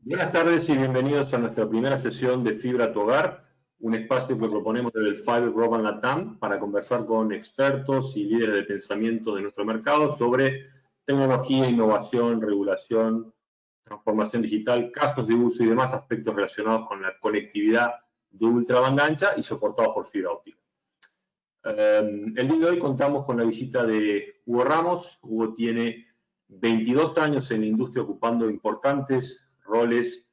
Buenas tardes y bienvenidos a nuestra primera sesión de Fibra a tu Hogar, un espacio que proponemos desde el Fiber Broadband Latam para conversar con expertos y líderes de pensamiento de nuestro mercado sobre tecnología, innovación, regulación, transformación digital, casos de uso y demás aspectos relacionados con la conectividad de ultra banda ancha y soportados por fibra óptica. El día de hoy contamos con la visita de Hugo Ramos. Hugo tiene 22 años en la industria ocupando importantes roles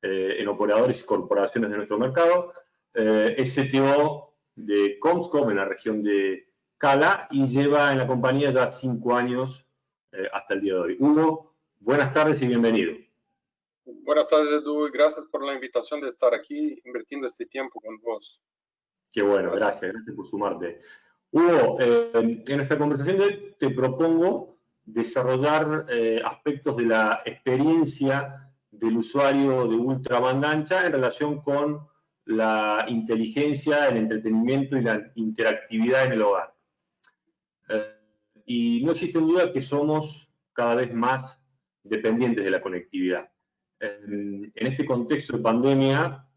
en operadores y corporaciones de nuestro mercado. Es CTO de Comscope en la región de Cala y lleva en la compañía ya 5 años hasta el día de hoy. Hugo, buenas tardes y bienvenido. Buenas tardes, Edu, y gracias por la invitación de estar aquí invirtiendo este tiempo con vos. Qué bueno, gracias por sumarte. Hugo, en nuestra conversación de hoy te propongo desarrollar aspectos de la experiencia del usuario de ultra banda ancha en relación con la inteligencia, el entretenimiento y la interactividad en el hogar. Y no existe duda que somos cada vez más dependientes de la conectividad. En este contexto de pandemia,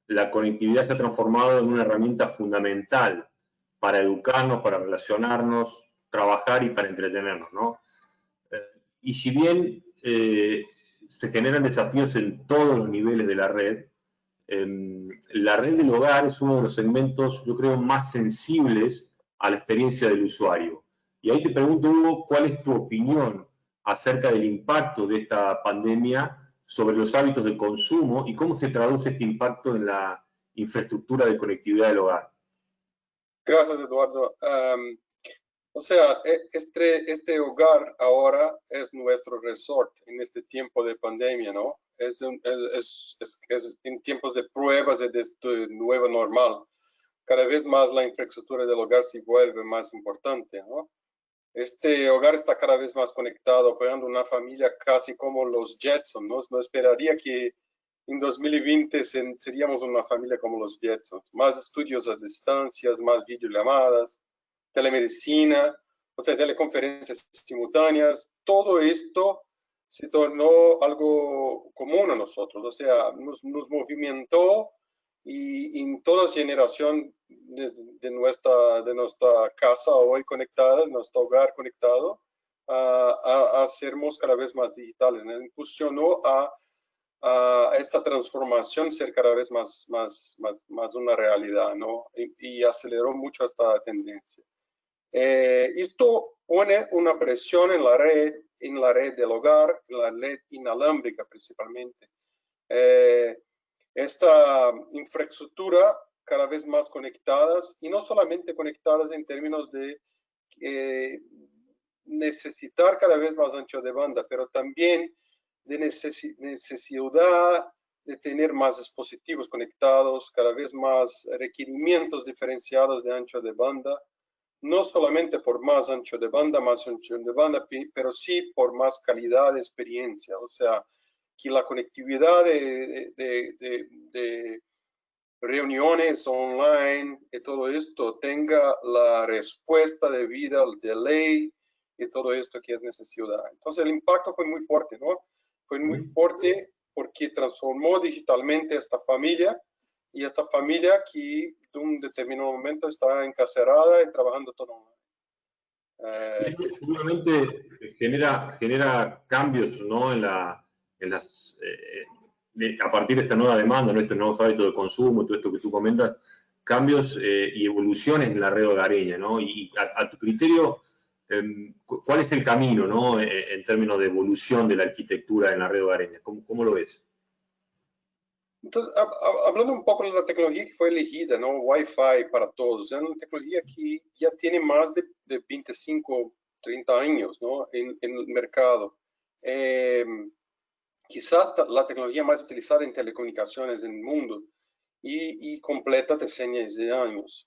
la conectividad se ha transformado en una herramienta fundamental para educarnos, para relacionarnos, trabajar y para entretenernos, ¿no? Y si bien se generan desafíos en todos los niveles de la red del hogar es uno de los segmentos, yo creo, más sensibles a la experiencia del usuario. Y ahí te pregunto, Hugo, ¿cuál es tu opinión acerca del impacto de esta pandemia sobre los hábitos de consumo y cómo se traduce este impacto en la infraestructura de conectividad del hogar? Gracias, Eduardo. Este hogar ahora es nuestro resort en este tiempo de pandemia, ¿no? Es en tiempos de pruebas de este nuevo normal. Cada vez más la infraestructura del hogar se vuelve más importante, ¿no? Este hogar está cada vez más conectado, creando una familia casi como los Jetsons, ¿no? No esperaría que en 2020 seríamos una familia como los Jetsons. Más estudios a distancias, más videollamadas, telemedicina, o sea, teleconferencias simultáneas. Todo esto se tornó algo común a nosotros, o sea, nos movimentó y en toda generación de nuestra casa hoy conectada, de nuestro hogar conectado, a sermos cada vez más digitales, ¿no? Impulsionó a esta transformación ser cada vez más una realidad, ¿no? Y aceleró mucho esta tendencia. Esto pone una presión en la red del hogar, en la red inalámbrica principalmente. Esta infraestructura cada vez más conectadas, y no solamente conectadas en términos de necesitar cada vez más ancho de banda, pero también de necesidad de tener más dispositivos conectados, cada vez más requerimientos diferenciados de ancho de banda, no solamente por más ancho de banda, pero sí por más calidad de experiencia. O sea, que la conectividad de reuniones online y todo esto tenga la respuesta debida al delay y todo esto que es necesidad. Entonces el impacto fue muy fuerte, ¿no? Fue muy fuerte porque transformó digitalmente esta familia, y esta familia que de un determinado momento está encarcerada y trabajando todo online. Seguramente genera cambios, ¿no? A partir de esta nueva demanda, ¿no? Estos nuevos hábitos de consumo, todo esto que tú comentas, cambios y evoluciones en la red hogareña, ¿no? Y a tu criterio, ¿cuál es el camino, ¿no? En términos de evolución de la arquitectura en la red hogareña. ¿Cómo lo ves? Entonces, hablando un poco de la tecnología que fue elegida, ¿no? Wi-Fi para todos, es una tecnología que ya tiene más de 25, 30 años, ¿no? En el mercado. Quizás la tecnología más utilizada en telecomunicaciones en el mundo y completa decenas de años.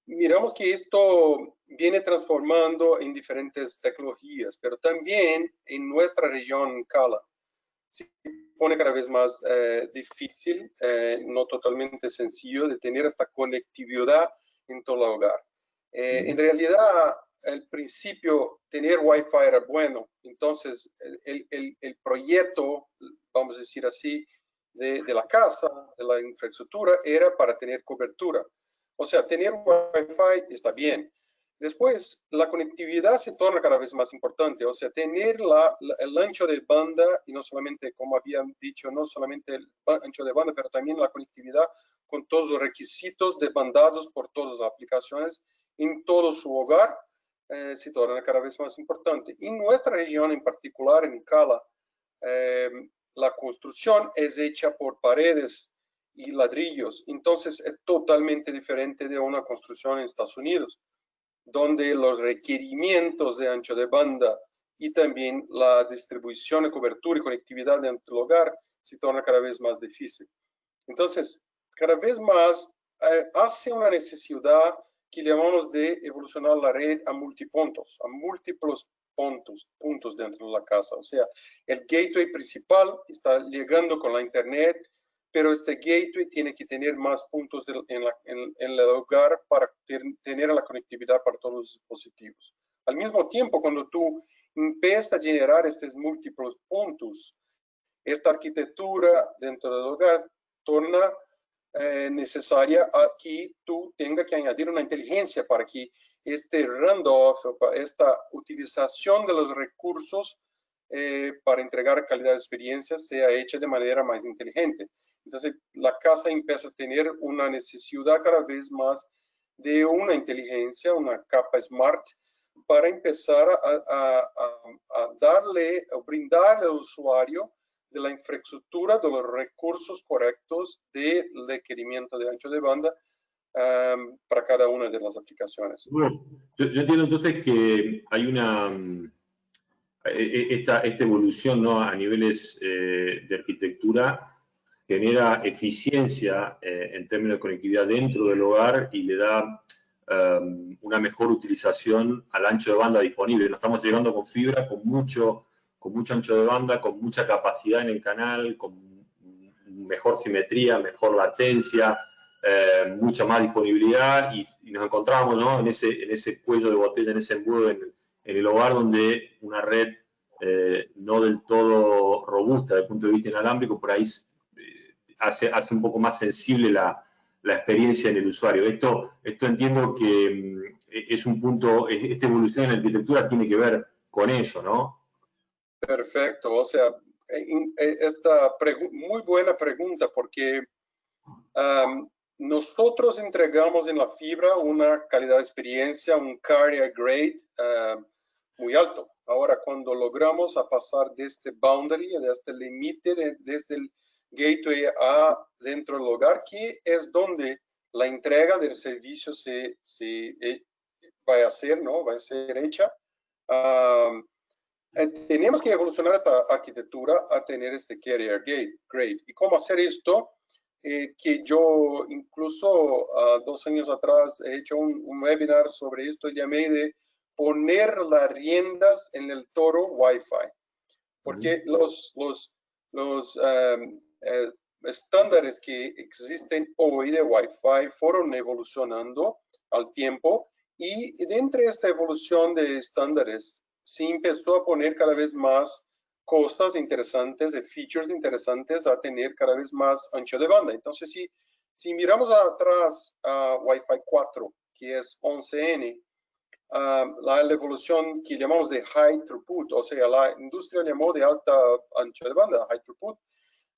Miramos que esto viene transformando en diferentes tecnologías, pero también en nuestra región Cala se pone cada vez más difícil, no totalmente sencillo, de tener esta conectividad en todo el hogar. En realidad, al principio, tener Wi-Fi era bueno. Entonces, el proyecto vamos a decir así, de la casa, de la infraestructura, era para tener cobertura. O sea, tener Wi-Fi está bien. Después, la conectividad se torna cada vez más importante, o sea, tener el ancho de banda, y no solamente, como habían dicho, no solamente el ancho de banda, pero también la conectividad con todos los requisitos demandados por todas las aplicaciones en todo su hogar, se torna cada vez más importante. En nuestra región en particular, en Cala, la construcción es hecha por paredes y ladrillos, entonces es totalmente diferente de una construcción en Estados Unidos, donde los requerimientos de ancho de banda y también la distribución de cobertura y conectividad dentro del hogar se torna cada vez más difícil. Entonces, cada vez más hace una necesidad que llamamos de evolucionar la red a multipuntos, a múltiples puntos dentro de la casa. O sea, el gateway principal está llegando con la internet, pero este gateway tiene que tener más puntos en el hogar para tener la conectividad para todos los dispositivos. Al mismo tiempo, cuando tú empiezas a generar estos múltiples puntos, esta arquitectura dentro del hogar torna necesaria a que tú tengas que añadir una inteligencia para que este runoff, esta utilización de los recursos para entregar calidad de experiencia sea hecha de manera más inteligente. Entonces, la casa empieza a tener una necesidad cada vez más de una inteligencia, una capa smart, para empezar a darle, a brindarle al usuario de la infraestructura, de los recursos correctos del requerimiento de ancho de banda para cada una de las aplicaciones. Bueno, yo entiendo entonces que hay esta evolución, ¿no?, a niveles de arquitectura genera eficiencia en términos de conectividad dentro del hogar y le da una mejor utilización al ancho de banda disponible. No estamos llegando con fibra, con mucho ancho de banda, con mucha capacidad en el canal, con mejor simetría, mejor latencia, mucha más disponibilidad y nos encontramos, ¿no?, en ese cuello de botella, en ese embudo en el hogar donde una red no del todo robusta desde el punto de vista inalámbrico por ahí hace un poco más sensible la experiencia en el usuario. Esto entiendo que es un punto, esta evolución en la arquitectura tiene que ver con eso, ¿no? Perfecto, o sea, esta muy buena pregunta porque nosotros entregamos en la fibra una calidad de experiencia, un carrier grade muy alto. Ahora, cuando logramos a pasar de este boundary, de este límite, desde el gateway a dentro del hogar, que es donde la entrega del servicio va a ser, ¿no? Va a ser hecha. Tenemos que evolucionar esta arquitectura a tener este carrier grade. ¿Y cómo hacer esto? Que yo incluso 2 años atrás he hecho un webinar sobre esto, llamé de poner las riendas en el toro Wi-Fi, porque los estándares que existen hoy de Wi-Fi fueron evolucionando al tiempo y dentro de esta evolución de estándares se empezó a poner cada vez más cosas interesantes, de features interesantes a tener cada vez más ancho de banda. Entonces, si miramos atrás a Wi-Fi 4, que es 11N, la evolución que llamamos de high throughput, o sea, la industria llamó de alta ancho de banda, high throughput.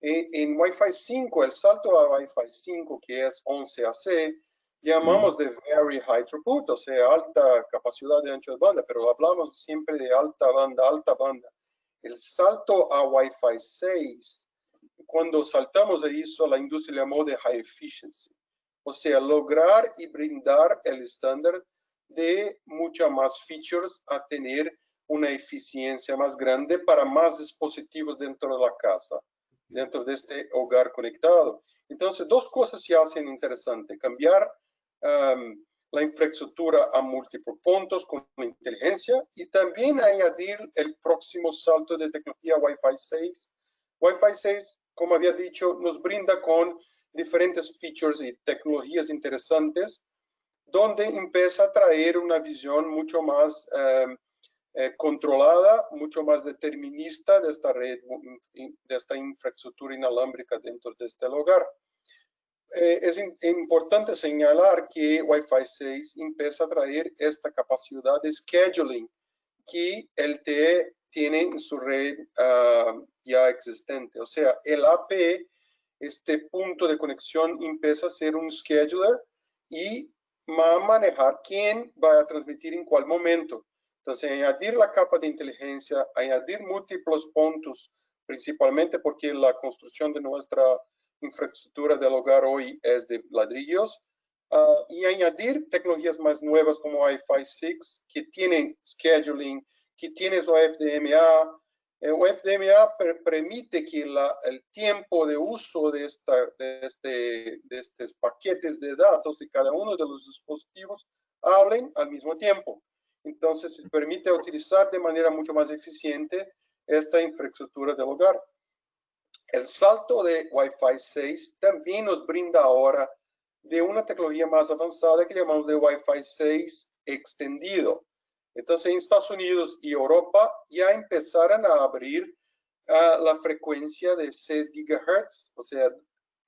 En Wi-Fi 5, el salto a Wi-Fi 5, que es 11AC, llamamos de very high throughput, o sea, alta capacidad de ancho de banda, pero hablamos siempre de alta banda, alta banda. El salto a Wi-Fi 6, cuando saltamos a eso, la industria llamó de high efficiency, o sea, lograr y brindar el estándar de muchas más features a tener una eficiencia más grande para más dispositivos dentro de la casa, dentro de este hogar conectado. Entonces, 2 cosas se hacen interesantes. Cambiar la infraestructura a múltiples puntos con inteligencia y también añadir el próximo salto de tecnología Wi-Fi 6. Wi-Fi 6, como había dicho, nos brinda con diferentes features y tecnologías interesantes, donde empieza a traer una visión mucho más controlada, mucho más determinista de esta red, de esta infraestructura inalámbrica dentro de este hogar. Es importante señalar que Wi-Fi 6 empieza a traer esta capacidad de scheduling que LTE tiene en su red ya existente. O sea, el AP, este punto de conexión, empieza a ser un scheduler y va a manejar quién va a transmitir en cuál momento. Entonces, añadir la capa de inteligencia, añadir múltiples puntos, principalmente porque la construcción de nuestra infraestructura del hogar hoy es de ladrillos, y añadir tecnologías más nuevas como Wi-Fi 6, que tienen scheduling, que tienes OFDMA. OFDMA permite que el tiempo de uso de estos paquetes de datos de cada uno de los dispositivos hablen al mismo tiempo. Entonces, permite utilizar de manera mucho más eficiente esta infraestructura del hogar. El salto de Wi-Fi 6 también nos brinda ahora de una tecnología más avanzada que llamamos de Wi-Fi 6 extendido. Entonces, en Estados Unidos y Europa ya empezaron a abrir la frecuencia de 6 GHz. O sea,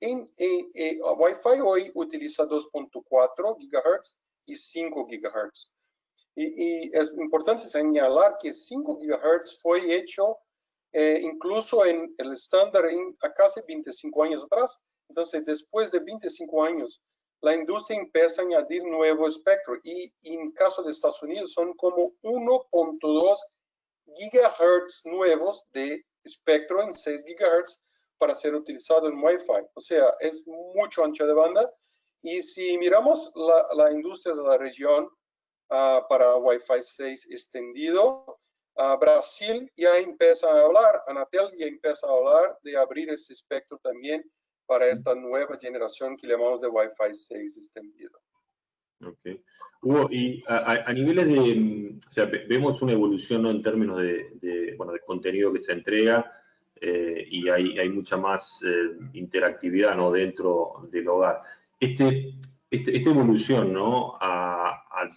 Wi-Fi hoy utiliza 2.4 GHz y 5 GHz. Y es importante señalar que 5 GHz fue hecho incluso en el estándar a casi 25 años atrás. Entonces, después de 25 años, la industria empieza a añadir nuevo espectro y en caso de Estados Unidos son como 1.2 gigahertz nuevos de espectro en 6 gigahertz para ser utilizado en Wi-Fi. O sea, es mucho ancho de banda. Y si miramos la industria de la región para Wi-Fi 6 extendido, Brasil ya empieza a hablar, Anatel ya empieza a hablar de abrir ese espectro también para esta nueva generación que llamamos de Wi-Fi 6 extendido. Okay. Hugo, y a niveles de, o sea, vemos una evolución, ¿no?, en términos de contenido que se entrega y hay mucha más interactividad, ¿no?, dentro del hogar. Esta evolución, ¿no?,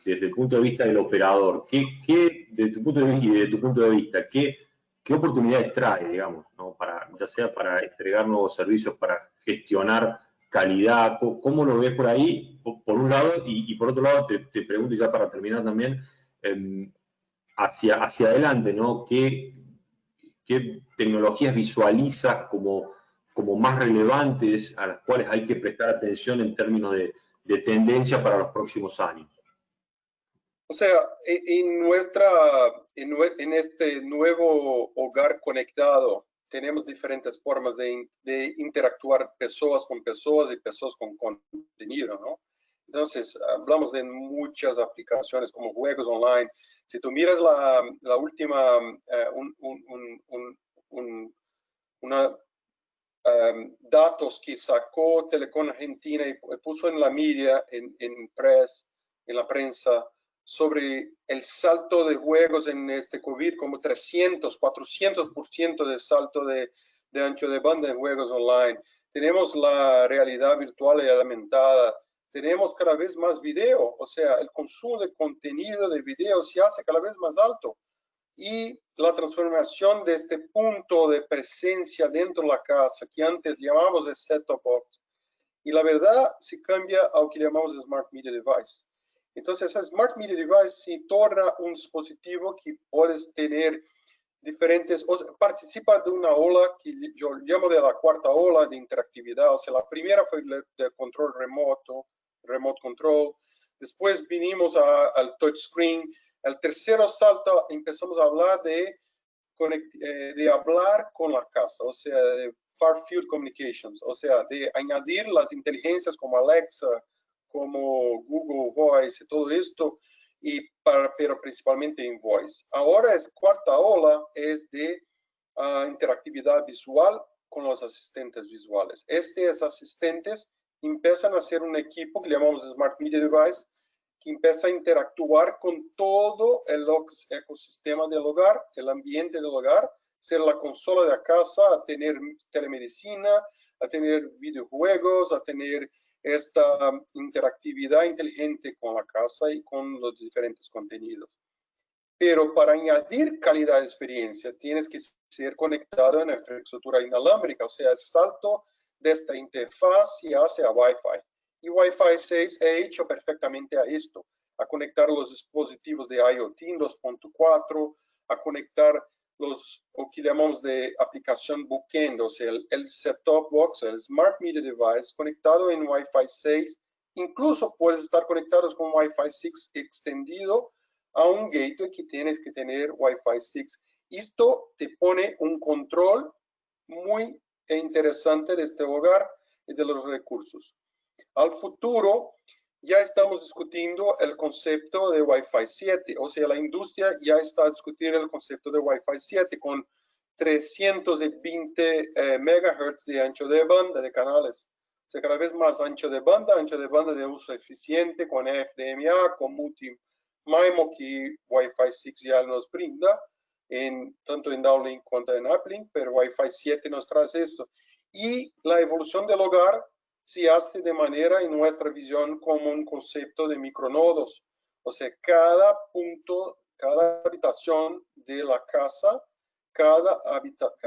desde el punto de vista del operador, desde tu punto de vista y desde tu punto de vista, ¿qué oportunidades trae, digamos, ¿no?, ya sea para entregar nuevos servicios, para gestionar calidad? ¿Cómo lo ves por ahí, por un lado? Y por otro lado, te pregunto ya para terminar también, hacia adelante, ¿no? ¿Qué tecnologías visualizas como más relevantes, a las cuales hay que prestar atención en términos de tendencia para los próximos años? O sea, en este nuevo hogar conectado, tenemos diferentes formas de interactuar personas con personas y personas con contenido, ¿no? Entonces, hablamos de muchas aplicaciones como juegos online. Si tú miras la última, datos que sacó Telecom Argentina y puso en la media, en la prensa, sobre el salto de juegos en este COVID, como 300, 400% de salto de ancho de banda en juegos online. Tenemos la realidad virtual y aumentada. Tenemos cada vez más video, o sea, el consumo de contenido de video se hace cada vez más alto. Y la transformación de este punto de presencia dentro de la casa, que antes llamábamos de set-top box, y la verdad se cambia a lo que llamamos de Smart Media Device. Entonces, el Smart Media Device se torna un dispositivo que puedes tener diferentes, o sea, participa de una ola que yo llamo de la cuarta ola de interactividad. O sea, la primera fue el de control remote control. Después vinimos al touchscreen. El tercero salto, empezamos a hablar de hablar con la casa, o sea, de Far Field Communications, o sea, de añadir las inteligencias como Alexa, como Google Voice y todo esto, pero principalmente en Voice. Ahora es cuarta ola, es de interactividad visual con los asistentes visuales. Estos asistentes empiezan a ser un equipo que llamamos Smart Media Device, que empieza a interactuar con todo el ecosistema del hogar, el ambiente del hogar, ser la consola de la casa, a tener telemedicina, a tener videojuegos, a tener esta interactividad inteligente con la casa y con los diferentes contenidos. Pero para añadir calidad de experiencia, tienes que ser conectado en infraestructura inalámbrica, o sea, el salto de esta interfaz se hace a Wi-Fi. Y Wi-Fi 6 ha hecho perfectamente a esto, a conectar los dispositivos de IoT 2.4, a conectar lo que llamamos de aplicación bookend, o sea, el set-top box, el Smart Media Device, conectado en Wi-Fi 6. Incluso puedes estar conectados con Wi-Fi 6 extendido a un gateway que tienes que tener Wi-Fi 6. Esto te pone un control muy interesante de este hogar y de los recursos. Al futuro, ya estamos discutiendo el concepto de Wi-Fi 7, o sea, la industria ya está discutiendo el concepto de Wi-Fi 7 con 320 MHz de ancho de banda de canales. O sea, cada vez más ancho de banda de uso eficiente con FDMA, con multi-MIMO que Wi-Fi 6 ya nos brinda, tanto en downlink cuanto en uplink, pero Wi-Fi 7 nos trae esto. Y la evolución del hogar se hace de manera, en nuestra visión, como un concepto de micronodos. O sea, cada punto, cada habitación de la casa, cada habitación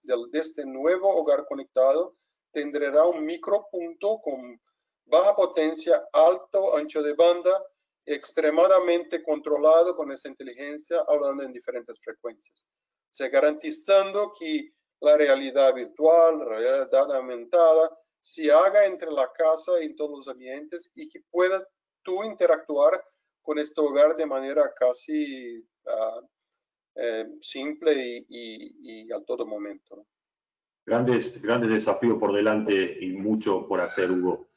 de este nuevo hogar conectado tendrá un micropunto con baja potencia, alto ancho de banda, extremadamente controlado con esta inteligencia, hablando en diferentes frecuencias. O sea, garantizando que la realidad virtual, la realidad aumentada, se haga entre la casa y todos los ambientes y que pueda tú interactuar con este hogar de manera casi simple y a todo momento, ¿no? Grandes desafíos por delante y mucho por hacer, Hugo.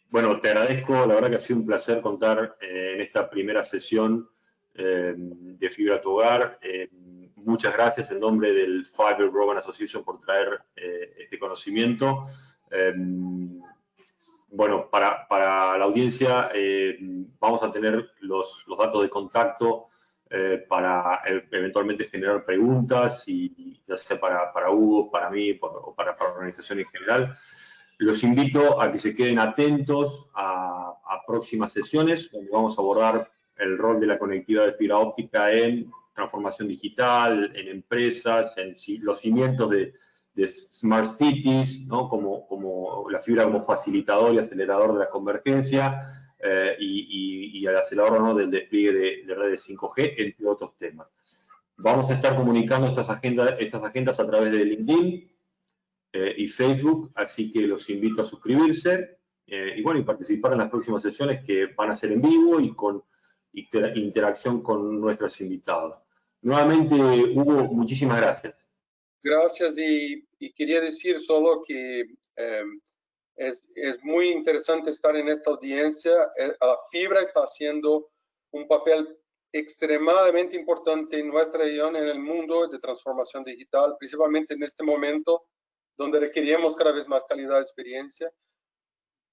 Bueno, te agradezco, la verdad que ha sido un placer contar en esta primera sesión de Fibra a tu Hogar. Muchas gracias en nombre del Fiber Broadband Association por traer este conocimiento. Bueno, para la audiencia vamos a tener los datos de contacto para eventualmente generar preguntas, y ya sea para Hugo, para mí o para la organización en general. Los invito a que se queden atentos a próximas sesiones, donde vamos a abordar el rol de la conectividad de fibra óptica en transformación digital, en empresas, en los cimientos de Smart Cities, ¿no? como la fibra como facilitador y acelerador de la convergencia, y el acelerador, ¿no? del despliegue de redes 5G, entre otros temas. Vamos a estar comunicando estas agendas a través de LinkedIn y Facebook, así que los invito a suscribirse y bueno, y participar en las próximas sesiones, que van a ser en vivo y con interacción con nuestros invitados. Nuevamente, Hugo, muchísimas gracias. Gracias, y quería decir solo que es muy interesante estar en esta audiencia. La fibra está haciendo un papel extremadamente importante en nuestra región, en el mundo de transformación digital, principalmente en este momento donde requerimos cada vez más calidad de experiencia,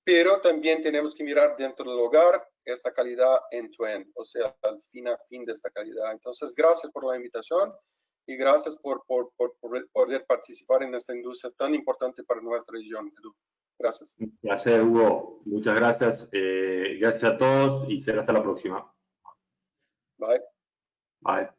pero también tenemos que mirar dentro del hogar esta calidad end-to-end, o sea, al fin a fin de esta calidad. Entonces, gracias por la invitación y gracias por poder participar en esta industria tan importante para nuestra región, Edu. Gracias. Un placer, Hugo. Muchas gracias. Gracias a todos y será hasta la próxima. Bye. Bye.